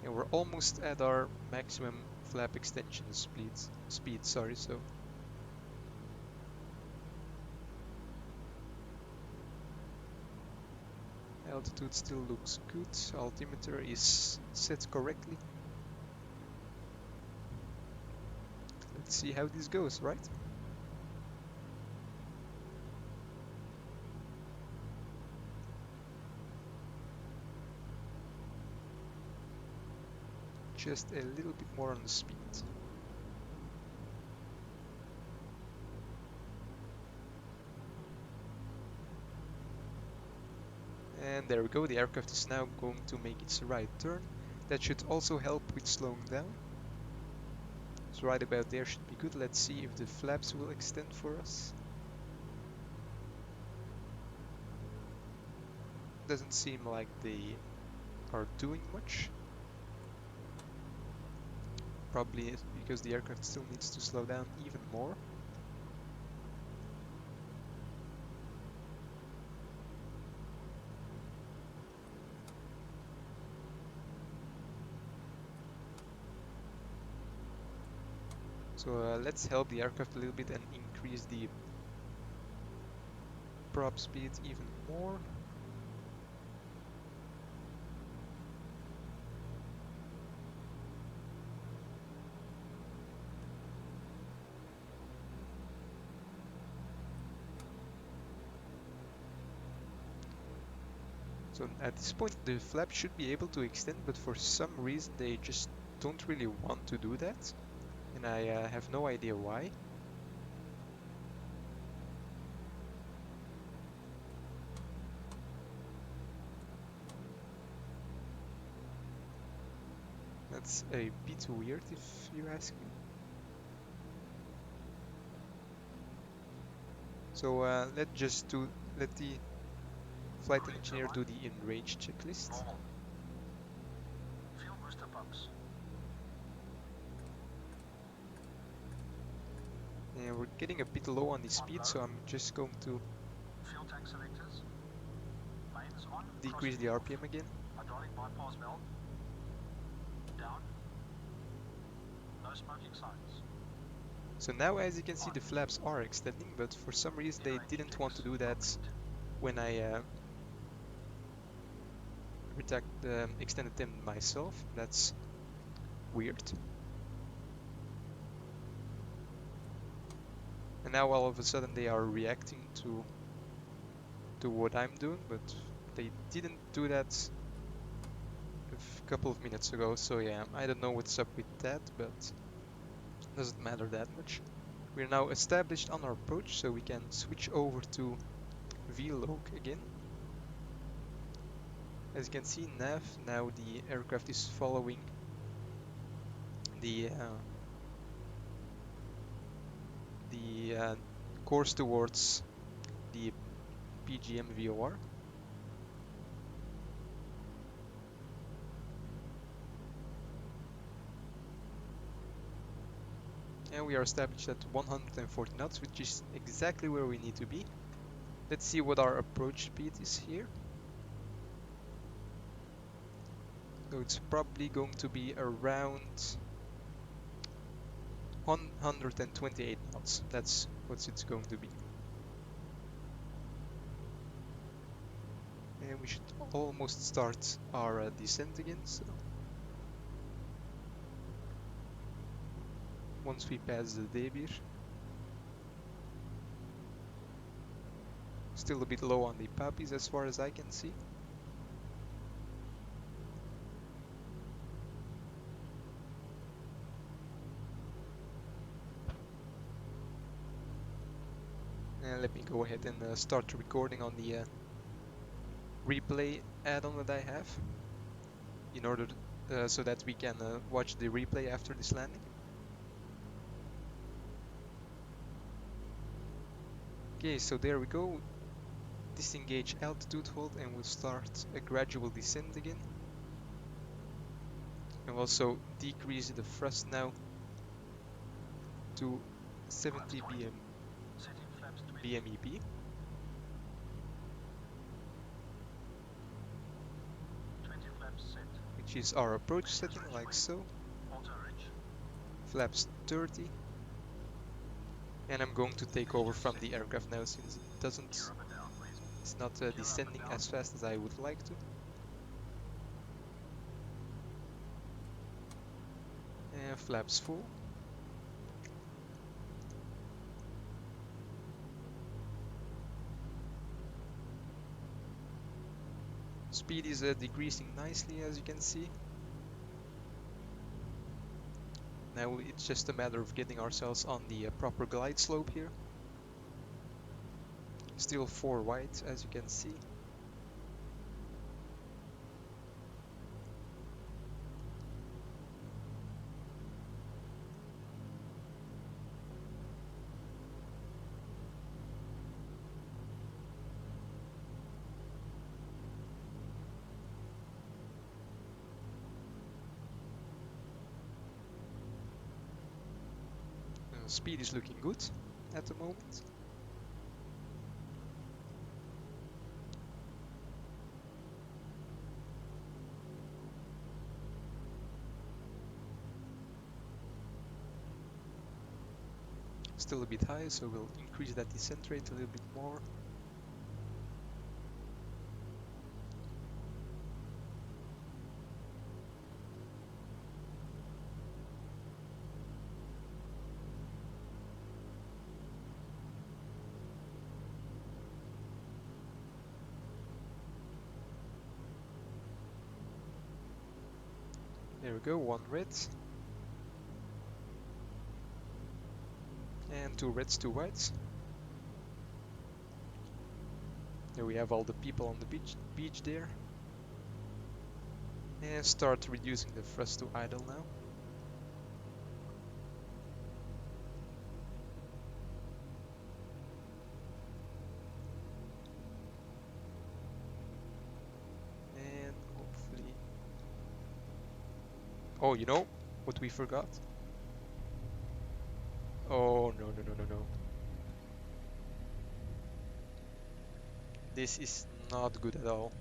And we're almost at our maximum flap extension speed, sorry, so altitude still looks good, altimeter is set correctly. Let's see how this goes, right? Just a little bit more on the speed. And there we go, the aircraft is now going to make its right turn. That should also help with slowing down. So right about there should be good. Let's see if the flaps will extend for us. Doesn't seem like they are doing much. Probably because the aircraft still needs to slow down even more. So let's help the aircraft a little bit and increase the prop speed even more. So at this point the flap should be able to extend, but for some reason they just don't really want to do that. And I have no idea why. That's a bit weird if you ask me. So let the flight engineer do the in-range checklist. Normal. Fuel booster pumps. And we're getting a bit low on the speed, so I'm just going to Fuel tank selectors. Mains on. decrease the crossfeed RPM again. off. Hydraulic bypass valve. Down. No smoking signs. So now, as you can see, the flaps are extending, but for some reason they didn't want to do that when I extended them myself. That's weird. And now all of a sudden they are reacting to what I'm doing, but they didn't do that a couple of minutes ago. So yeah, I don't know what's up with that, but it doesn't matter that much. We're now established on our approach, so we can switch over to VLOC again. As you can see, nav, now the aircraft is following the course towards the PGM VOR. And we are established at 140 knots, which is exactly where we need to be. Let's see what our approach speed is here. So it's probably going to be around 128 knots. That's what it's going to be. And we should almost start our descent again. So once we pass the debir. Still a bit low on the puppies as far as I can see. And let me go ahead and start recording on the replay add-on that I have, in order to, so that we can watch the replay after this landing. Okay, so there we go. Disengage altitude hold and we'll start a gradual descent again. And also decrease the thrust now to 70 BMEP. Which is our approach setting, like so. Flaps 30. And I'm going to take over from the aircraft now, since it's not descending as fast as I would like to. And flaps full. Speed is decreasing nicely, as you can see. Now it's just a matter of getting ourselves on the proper glide slope here. Still 4 wide, as you can see. Speed is looking good at the moment. Still a bit high, so we'll increase that descent rate a little bit more. There we go, 1 red. And 2 reds, 2 whites. There we have all the people on the beach there. And start reducing the thrust to idle now. And hopefully... Oh, you know what we forgot? Oh, no, no, no, no, no. This is not good at all.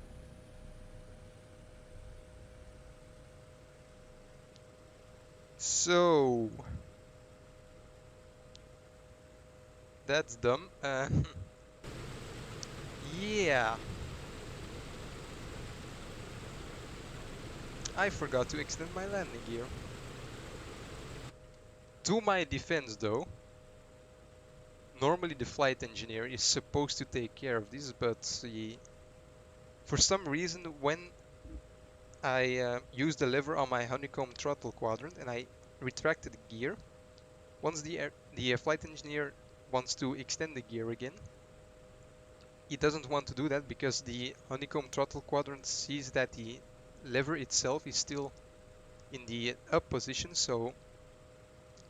So... That's dumb. Yeah. I forgot to extend my landing gear. To my defense though, normally the flight engineer is supposed to take care of this, but for some reason when I used the lever on my Honeycomb throttle quadrant and I retracted the gear, once the flight engineer wants to extend the gear again, he doesn't want to do that because the Honeycomb throttle quadrant sees that the lever itself is still in the up position, so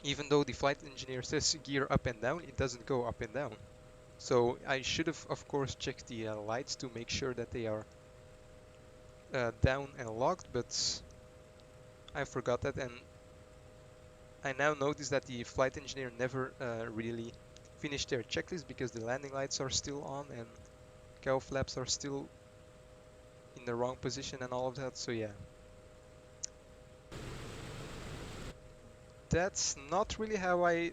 even though the flight engineer says gear up and down, it doesn't go up and down. So I should have, of course, checked the lights to make sure that they are down and locked, but I forgot that, and I now notice that the flight engineer never really finished their checklist because the landing lights are still on and cow flaps are still in the wrong position and all of that, so yeah. That's not really how I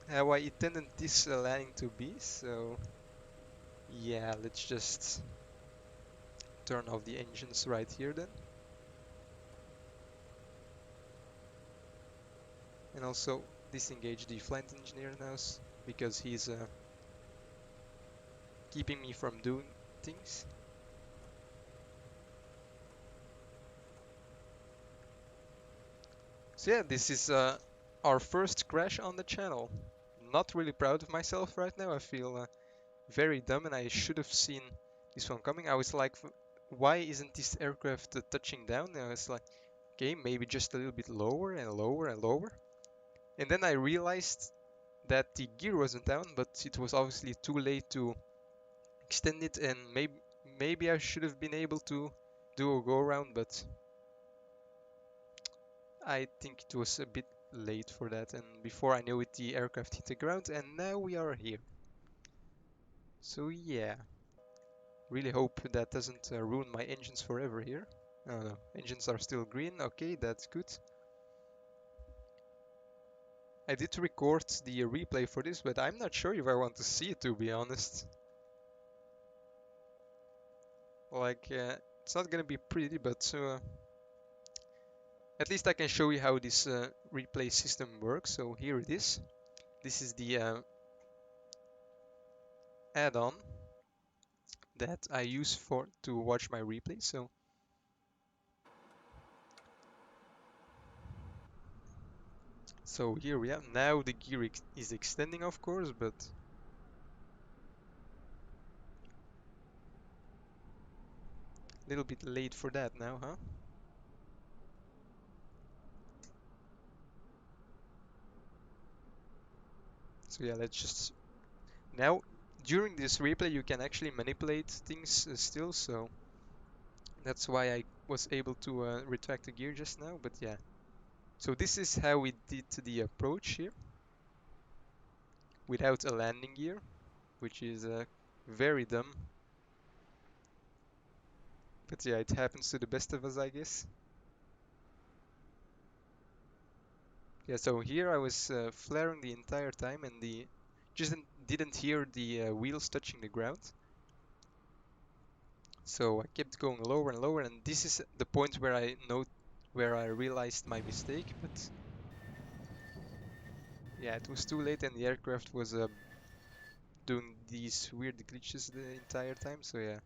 intended this landing to be, so yeah, let's just turn off the engines right here then. And also disengage the flight engineer now because he's keeping me from doing things. So yeah, this is our first crash on the channel. Not really proud of myself right now. I feel very dumb and I should have seen this one coming. I was like, why isn't this aircraft touching down? And I was like, okay, maybe just a little bit lower and lower and lower. And then I realized that the gear wasn't down, but it was obviously too late to extend it, and maybe I should have been able to do a go around, but I think it was a bit late for that, and before I knew it the aircraft hit the ground, and now we are here. So yeah, really hope that doesn't ruin my engines forever here. Oh no, engines are still green, okay, that's good. I did record the replay for this, but I'm not sure if I want to see it, to be honest. Like, it's not gonna be pretty, but at least I can show you how this replay system works. So here it is. This is the add-on that I use to watch my replay. So here we are. Now the gear is extending, of course, but a little bit late for that now, huh? So yeah, let's just... Now, during this replay, you can actually manipulate things still, so that's why I was able to retract the gear just now, but yeah. So this is how we did the approach here, without a landing gear, which is very dumb. But yeah, it happens to the best of us, I guess. Yeah, so here I was flaring the entire time, and just didn't hear the wheels touching the ground. So I kept going lower and lower, and this is the point where I realized my mistake. But yeah, it was too late, and the aircraft was doing these weird glitches the entire time. So yeah.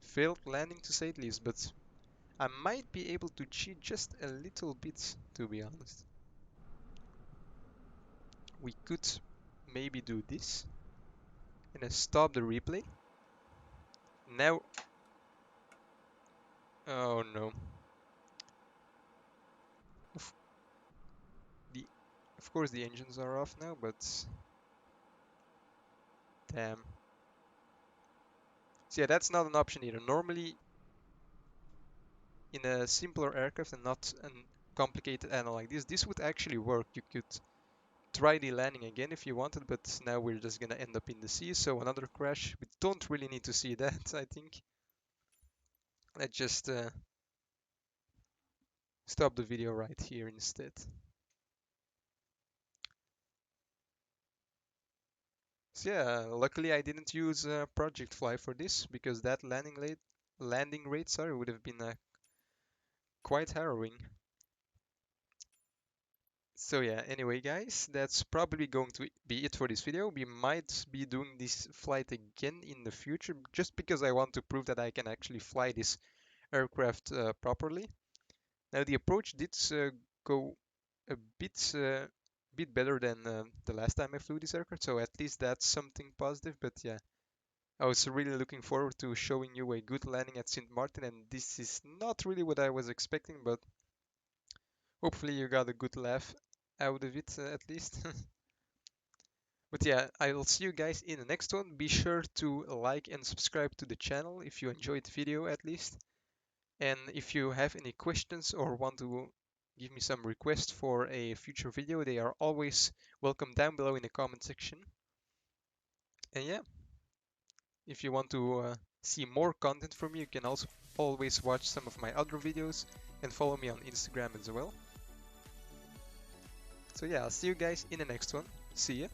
Failed landing to say the least, but I might be able to cheat just a little bit, to be honest. We could maybe do this and then stop the replay. Now, oh no. Of, the, of course the engines are off now, but damn. So yeah, that's not an option either. Normally, in a simpler aircraft and not a complicated add-on like this would actually work. You could try the landing again if you wanted, but now we're just gonna end up in the sea, so another crash. We don't really need to see that, I think. Let's just stop the video right here instead. So yeah, luckily I didn't use Projectfly for this, because that landing rate, sorry, would have been quite harrowing. So yeah, anyway guys, that's probably going to be it for this video. We might be doing this flight again in the future, just because I want to prove that I can actually fly this aircraft properly. Now the approach did go a bit better than the last time I flew this aircraft, so at least that's something positive. But yeah, I was really looking forward to showing you a good landing at St-Maarten, and this is not really what I was expecting, but hopefully you got a good laugh out of it at least. But yeah, I'll see you guys in the next one. Be sure to like and subscribe to the channel if you enjoyed the video at least. And if you have any questions or want to give me some requests for a future video, they are always welcome down below in the comment section. And yeah, if you want to see more content from me, you can also always watch some of my other videos and follow me on Instagram as well. So yeah, I'll see you guys in the next one. See ya.